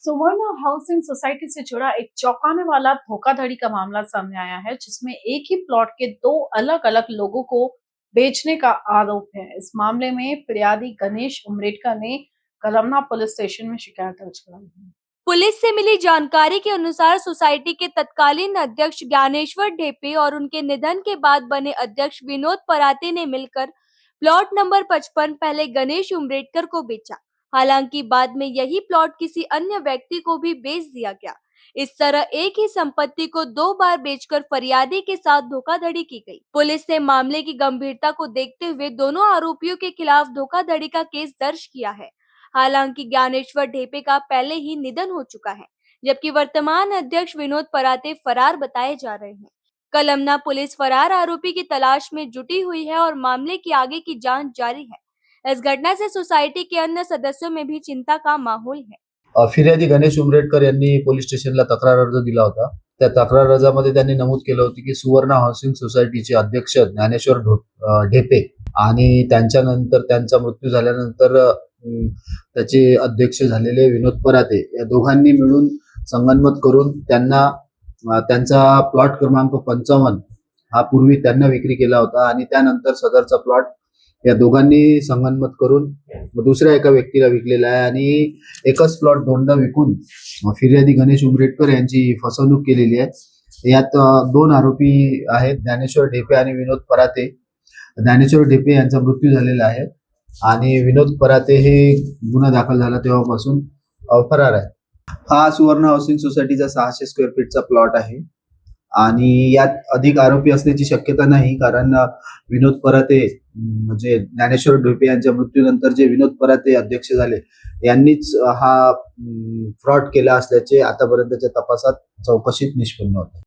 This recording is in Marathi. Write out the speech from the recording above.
सुवर्ण हाउसिंग सोसाइटी से जुड़ा एक चौंकाने वाला धोखाधड़ी का मामला सामने आया है, जिसमें एक ही प्लॉट के दो अलग-अलग लोगों को बेचने का आरोप है। इस मामले में फिरियादी गणेश उमरेडकर ने कलमना पुलिस स्टेशन में शिकायत दर्ज कराई है। पुलिस से मिली जानकारी के अनुसार सोसाइटी के तत्कालीन अध्यक्ष ज्ञानेश्वर ढेपे और उनके निधन के बाद बने अध्यक्ष विनोद पराते ने मिलकर प्लॉट नंबर 55 पहले गणेश उमरेडकर को बेचा। हालांकि बाद में यही प्लॉट किसी अन्य व्यक्ति को भी बेच दिया गया। इस तरह एक ही संपत्ति को दो बार बेचकर फरियादी के साथ धोखाधड़ी की गई। पुलिस ने मामले की गंभीरता को देखते हुए दोनों आरोपियों के खिलाफ धोखाधड़ी का केस दर्ज किया है। हालांकि ज्ञानेश्वर ढेपे का पहले ही निधन हो चुका है, जबकि वर्तमान अध्यक्ष विनोद पराते फरार बताए जा रहे हैं। कलमना पुलिस फरार आरोपी की तलाश में जुटी हुई है और मामले की आगे की जांच जारी है। इस घटना से सोसाइटी के अन्य सदस्यों में भी चिंता का माहौल है। फिर्यादी गणेश उमरेडकर यांनी पोलीस स्टेशनला तक्रार अर्ज दिला होता। त्या तक्रार अर्जामध्ये त्यांनी नमूद केलं होतं की सुवर्ण हाऊसिंग सोसायटीचे अध्यक्ष ज्ञानेश्वर ढेपे आणि त्यांच्यानंतर त्यांचा मृत्यू झाल्यानंतर त्याचे अध्यक्ष झालेले विनोद पराते या दोघांनी मिळून संगनमत करून त्यांना त्यांचा प्लॉट क्रमांक 55 हा पूर्वी त्यांना विक्री केला होता आणि त्यानंतर सदरचा प्लॉट या दोघांनी संगनमत करून दुसऱ्या एका व्यक्तीला विकलेला आहे आणि एकच प्लॉट दोनदा विकून फिर्यादी गणेश उमरेडकर यांची फसवणूक केलेली आहे। यात दोन आरोपी आहेत, ज्ञानेश्वर ढेपे आणि विनोद पराते। ज्ञानेश्वर ढेपे यांचा मृत्यू झालेला आहे आणि विनोद पराते हे गुन्हा दाखल झाला तेव्हापासून फरार आहे। हा सुवर्ण हाऊसिंग सोसायटीचा 600 स्क्वेअर फीटचा प्लॉट आहे आणि यात अधिक आरोपी असण्याची शक्यता नाही, कारण विनोद पराते म्हणजे ज्ञानेश्वर ढेपे यांच्या मृत्यूनंतर जे विनोद पराते अध्यक्ष झाले यांनीच हा फ्रॉड केला असल्याचे आतापर्यंतच्या तपासात चौकशीत निष्पन्न होते।